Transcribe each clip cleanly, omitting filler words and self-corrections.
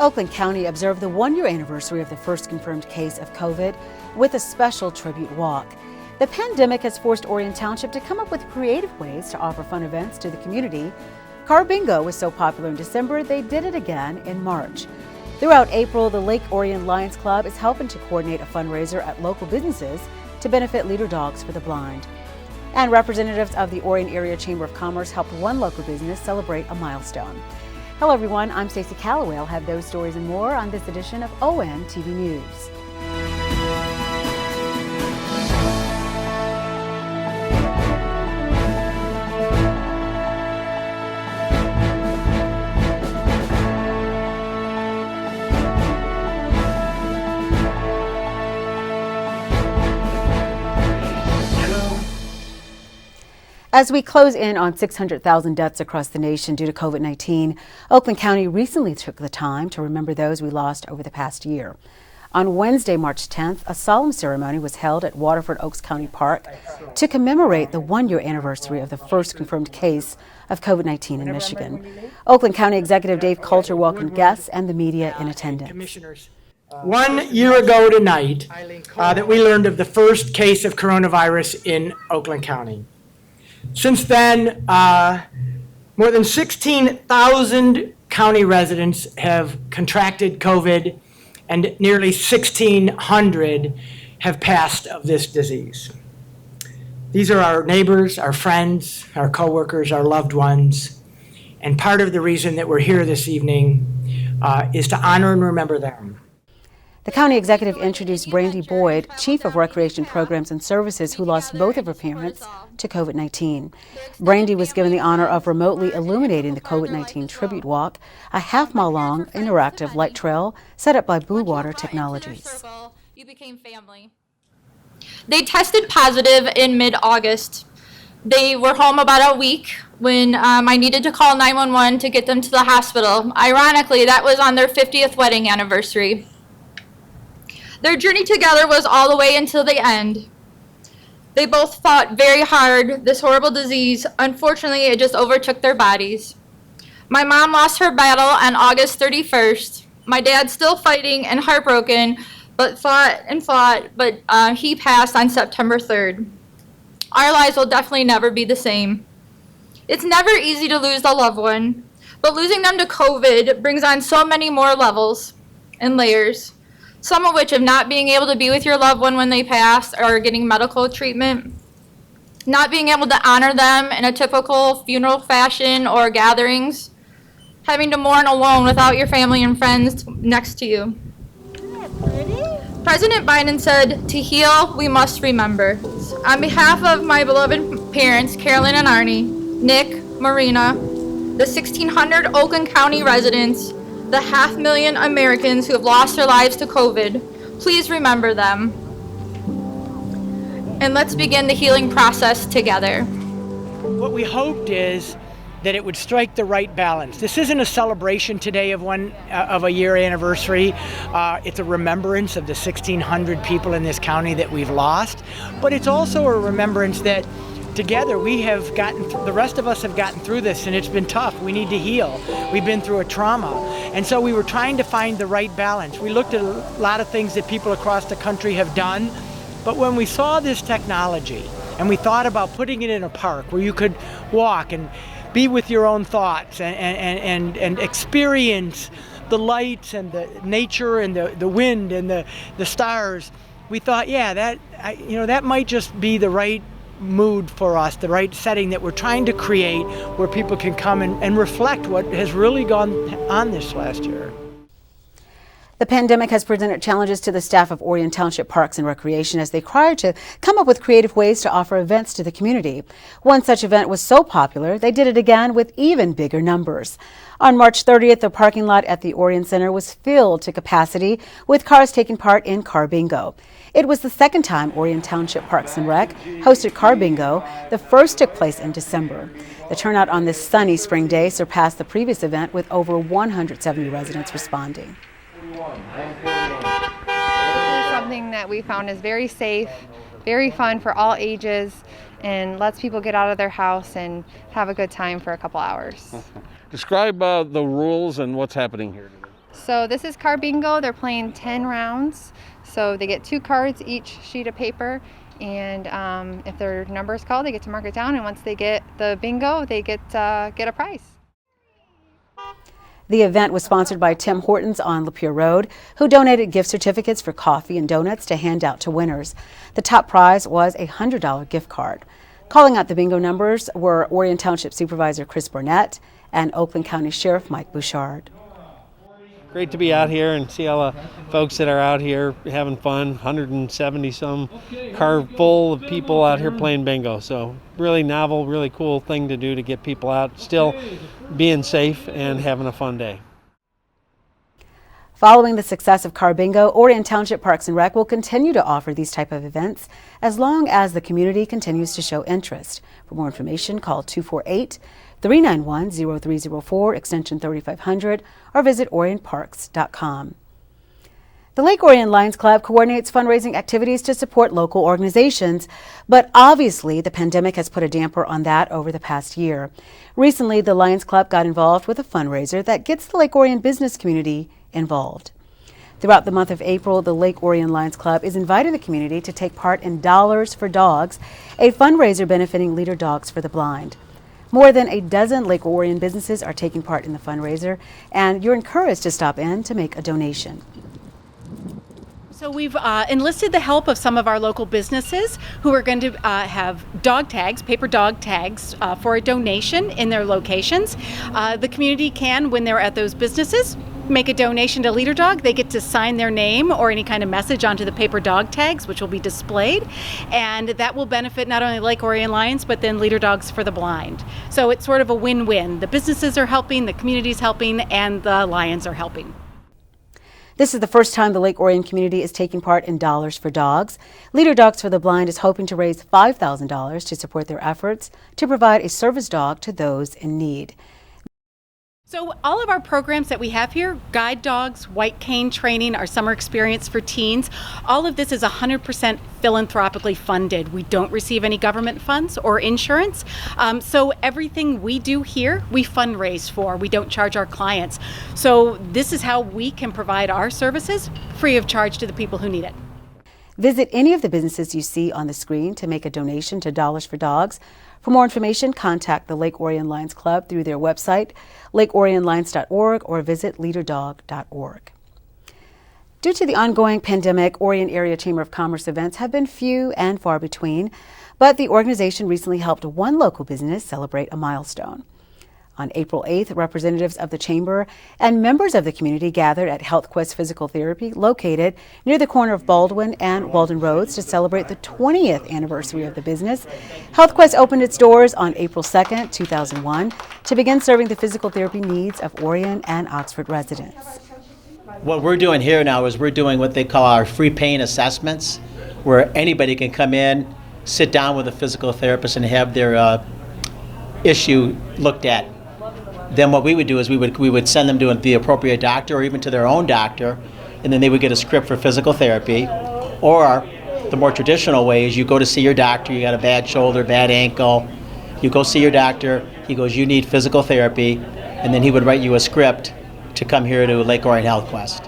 Oakland County observed the one-year anniversary of the first confirmed case of COVID with a special tribute walk. The pandemic has forced Orion Township to come up with creative ways to offer fun events to the community. Car bingo was so popular in December, they did it again in March. Throughout April, the Lake Orion Lions Club is helping to coordinate a fundraiser at local businesses to benefit leader dogs for the blind. And representatives of the Orion Area Chamber of Commerce helped one local business celebrate a milestone. Hello everyone, I'm Stacy Calloway. I'll have those stories and more on this edition of ONTV News. As we close in on 600,000 deaths across the nation due to COVID-19, Oakland County recently took the time to remember those we lost over the past year. On Wednesday, March 10th, a solemn ceremony was held at Waterford Oaks County Park to commemorate the one-year anniversary of the first confirmed case of COVID-19 in Michigan. Oakland County Executive Dave Coulter welcomed guests and the media in attendance. 1 year ago tonight that we learned of the first case of coronavirus in Oakland County. Since then, more than 16,000 county residents have contracted COVID and nearly 1,600 have passed of this disease. These are our neighbors, our friends, our coworkers, our loved ones, and part of the reason that we're here this evening is to honor and remember them. The county executive introduced Brandy, Chief of Recreation Programs and Services, who lost both of her parents to COVID-19. Brandy was given the honor of remotely illuminating the COVID-19 Tribute Walk, a half-mile-long interactive light trail set up by Blue Water Technologies. You became family. They tested positive in mid-August. They were home about a week when I needed to call 911 to get them to the hospital. Ironically, that was on their 50th wedding anniversary. Their journey together was all the way until the end. They both fought very hard this horrible disease. Unfortunately, it just overtook their bodies. My mom lost her battle on August 31st. My dad's still fighting and heartbroken, but fought, but he passed on September 3rd. Our lives will definitely never be the same. It's never easy to lose a loved one, but losing them to COVID brings on so many more levels and layers. Some of which of not being able to be with your loved one when they pass or getting medical treatment, not being able to honor them in a typical funeral fashion or gatherings, having to mourn alone without your family and friends next to you. Isn't that pretty? President Biden said, "To heal, we must remember." On behalf of my beloved parents, Carolyn and Arnie, Nick, Marina, the 1,600 Oakland County residents, the 500,000 Americans who have lost their lives to COVID, please remember them. And let's begin the healing process together. What we hoped is that it would strike the right balance. This isn't a celebration today of a year anniversary. It's a remembrance of the 1,600 people in this county that we've lost, but it's also a remembrance that together the rest of us have gotten through this, and it's been tough. We need to heal. We've been through a trauma. And so we were trying to find the right balance. We looked at a lot of things that people across the country have done, but when we saw this technology and we thought about putting it in a park where you could walk and be with your own thoughts and experience the lights and the nature and the wind and the stars, we thought, yeah, that might just be the right mood for us, the right setting that we're trying to create where people can come and reflect what has really gone on this last year. The pandemic has presented challenges to the staff of Orion Township Parks and Recreation as they try to come up with creative ways to offer events to the community. One such event was so popular, they did it again with even bigger numbers. On March 30th, the parking lot at the Orion Center was filled to capacity with cars taking part in Car Bingo. It was the second time Orion Township Parks and Rec hosted Car Bingo. The first took place in December. The turnout on this sunny spring day surpassed the previous event with over 170 residents responding. This is something that we found is very safe, very fun for all ages, and lets people get out of their house and have a good time for a couple hours. Describe the rules and what's happening here today. So this is card bingo. They're playing 10 rounds. So they get 2 cards each sheet of paper, and if their number is called, they get to mark it down, and once they get the bingo, they get a prize. The event was sponsored by Tim Hortons on Lapeer Road, who donated gift certificates for coffee and donuts to hand out to winners. The top prize was a $100 gift card. Calling out the bingo numbers were Orion Township Supervisor Chris Burnett and Oakland County Sheriff Mike Bouchard. Great to be out here and see all the folks that are out here having fun. 170 some car full of people out here playing bingo. So really novel, really cool thing to do to get people out, still being safe and having a fun day. Following the success of Car Bingo, Orion Township Parks and Rec will continue to offer these type of events as long as the community continues to show interest. For more information, call 248-391-0304, extension 3500, or visit orionparks.com. The Lake Orion Lions Club coordinates fundraising activities to support local organizations, but obviously the pandemic has put a damper on that over the past year. Recently, the Lions Club got involved with a fundraiser that gets the Lake Orion business community involved. Throughout the month of April, the Lake Orion Lions Club is inviting the community to take part in Dollars for Dogs, a fundraiser benefiting Leader Dogs for the Blind. More than a dozen Lake Orion businesses are taking part in the fundraiser, and you're encouraged to stop in to make a donation. So we've enlisted the help of some of our local businesses who are going to have dog tags, paper dog tags, for a donation in their locations. The community can, when they're at those businesses, make a donation to Leader Dog. They get to sign their name or any kind of message onto the paper dog tags, which will be displayed, and that will benefit not only Lake Orion Lions, but then Leader Dogs for the Blind. So it's sort of a win-win. The businesses are helping, the community's helping, and the Lions are helping. This is the first time the Lake Orion community is taking part in Dollars for Dogs. Leader Dogs for the Blind is hoping to raise $5,000 to support their efforts to provide a service dog to those in need. So all of our programs that we have here, guide dogs, white cane training, our summer experience for teens, all of this is 100% philanthropically funded. We don't receive any government funds or insurance. So everything we do here, we fundraise for. We don't charge our clients. So this is how we can provide our services free of charge to the people who need it. Visit any of the businesses you see on the screen to make a donation to Dollars for Dogs. For more information, contact the Lake Orion Lions Club through their website, lakeorionlions.org, or visit leaderdog.org. Due to the ongoing pandemic, Orion Area Chamber of Commerce events have been few and far between, but the organization recently helped one local business celebrate a milestone. On April 8th, representatives of the Chamber and members of the community gathered at HealthQuest Physical Therapy, located near the corner of Baldwin and Walden Roads, to celebrate the 20th anniversary of the business. HealthQuest opened its doors on April 2nd, 2001, to begin serving the physical therapy needs of Orion and Oxford residents. What we're doing here now is we're doing what they call our free pain assessments, where anybody can come in, sit down with a physical therapist, and have their issue looked at. Then what we would do is we would send them to the appropriate doctor, or even to their own doctor, and then they would get a script for physical therapy. Or the more traditional way is you go to see your doctor, you got a bad shoulder, bad ankle, you go see your doctor, he goes, you need physical therapy, and then he would write you a script to come here to Lake Orion HealthQuest.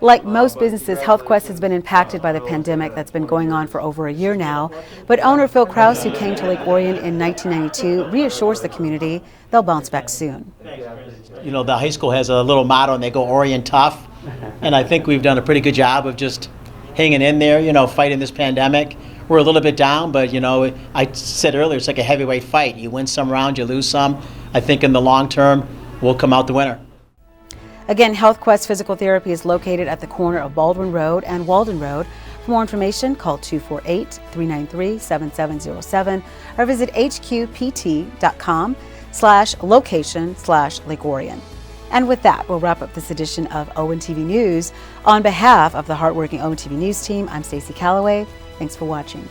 Like most businesses, HealthQuest has been impacted by the pandemic that's been going on for over a year now. But owner Phil Krause, who came to Lake Orion in 1992, reassures the community they'll bounce back soon. You know, the high school has a little motto, and they go Orion Tough. And I think we've done a pretty good job of just hanging in there, you know, fighting this pandemic. We're a little bit down, but, you know, I said earlier, it's like a heavyweight fight. You win some rounds, you lose some. I think in the long term, we'll come out the winner. Again, HealthQuest Physical Therapy is located at the corner of Baldwin Road and Walden Road. For more information, call 248-393-7707 or visit hqpt.com/location/Lake Orion. And with that, we'll wrap up this edition of ONTV News. On behalf of the hardworking ONTV News team, I'm Stacy Calloway. Thanks for watching.